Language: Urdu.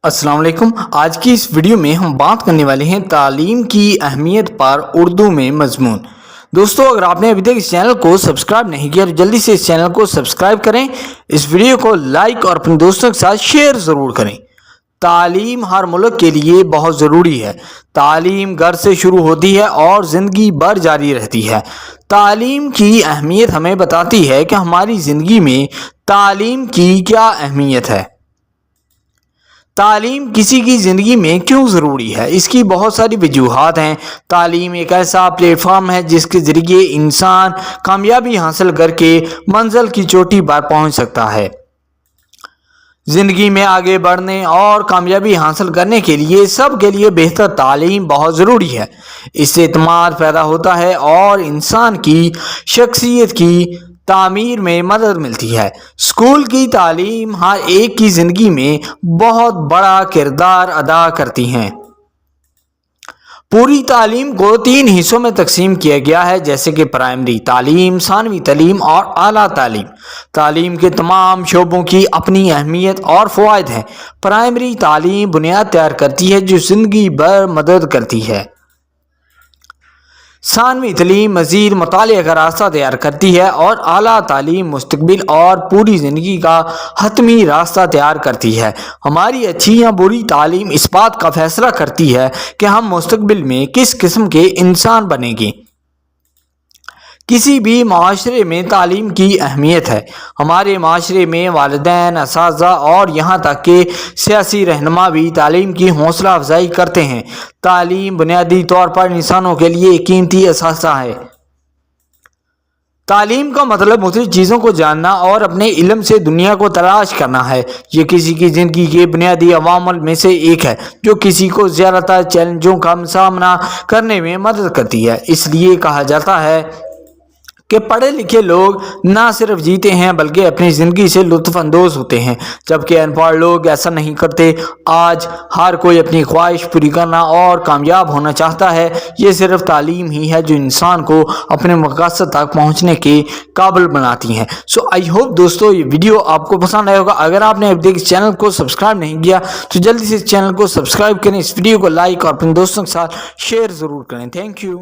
السلام علیکم۔ آج کی اس ویڈیو میں ہم بات کرنے والے ہیں تعلیم کی اہمیت پر اردو میں مضمون۔ دوستو، اگر آپ نے ابھی تک اس چینل کو سبسکرائب نہیں کیا تو جلدی سے اس چینل کو سبسکرائب کریں، اس ویڈیو کو لائک اور اپنے دوستوں کے ساتھ شیئر ضرور کریں۔ تعلیم ہر ملک کے لیے بہت ضروری ہے۔ تعلیم گھر سے شروع ہوتی ہے اور زندگی بھر جاری رہتی ہے۔ تعلیم کی اہمیت ہمیں بتاتی ہے کہ ہماری زندگی میں تعلیم کی کیا اہمیت ہے۔ تعلیم کسی کی زندگی میں کیوں ضروری ہے؟ اس کی بہت ساری وجوہات ہیں۔ تعلیم ایک ایسا پلیٹ فارم ہے جس کے ذریعے انسان کامیابی حاصل کر کے منزل کی چوٹی پر پہنچ سکتا ہے۔ زندگی میں آگے بڑھنے اور کامیابی حاصل کرنے کے لیے سب کے لیے بہتر تعلیم بہت ضروری ہے۔ اس سے اعتماد پیدا ہوتا ہے اور انسان کی شخصیت کی تعمیر میں مدد ملتی ہے۔ اسکول کی تعلیم ہر ایک کی زندگی میں بہت بڑا کردار ادا کرتی ہے۔ پوری تعلیم کو 3 حصوں میں تقسیم کیا گیا ہے، جیسے کہ پرائمری تعلیم، ثانوی تعلیم اور اعلیٰ تعلیم۔ تعلیم کے تمام شعبوں کی اپنی اہمیت اور فوائد ہیں۔ پرائمری تعلیم بنیاد تیار کرتی ہے جو زندگی بھر مدد کرتی ہے۔ ثانوی تعلیم مزید مطالعہ کا راستہ تیار کرتی ہے اور اعلیٰ تعلیم مستقبل اور پوری زندگی کا حتمی راستہ تیار کرتی ہے۔ ہماری اچھی یا بری تعلیم اس بات کا فیصلہ کرتی ہے کہ ہم مستقبل میں کس قسم کے انسان بنیں گے۔ کسی بھی معاشرے میں تعلیم کی اہمیت ہے۔ ہمارے معاشرے میں والدین، اساتذہ اور یہاں تک کہ سیاسی رہنما بھی تعلیم کی حوصلہ افزائی کرتے ہیں۔ تعلیم بنیادی طور پر انسانوں کے لیے ایک قیمتی اثاثہ ہے۔ تعلیم کا مطلب مختلف چیزوں کو جاننا اور اپنے علم سے دنیا کو تلاش کرنا ہے۔ یہ کسی کی زندگی کے بنیادی عوامل میں سے ایک ہے جو کسی کو زیادہ تر چیلنجوں کا سامنا کرنے میں مدد کرتی ہے۔ اس لیے کہا جاتا ہے کہ پڑھے لکھے لوگ نہ صرف جیتے ہیں بلکہ اپنی زندگی سے لطف اندوز ہوتے ہیں، جبکہ ان پڑھ لوگ ایسا نہیں کرتے۔ آج ہر کوئی اپنی خواہش پوری کرنا اور کامیاب ہونا چاہتا ہے۔ یہ صرف تعلیم ہی ہے جو انسان کو اپنے مقصد تک پہنچنے کے قابل بناتی ہے۔ آئی ہوپ دوستو یہ ویڈیو آپ کو پسند آئے ہوگا۔ اگر آپ نے ابھی تک اس چینل کو سبسکرائب نہیں کیا تو جلدی سے اس چینل کو سبسکرائب کریں، اس ویڈیو کو لائک اور اپنے دوستوں کے ساتھ شیئر ضرور کریں۔ Thank you.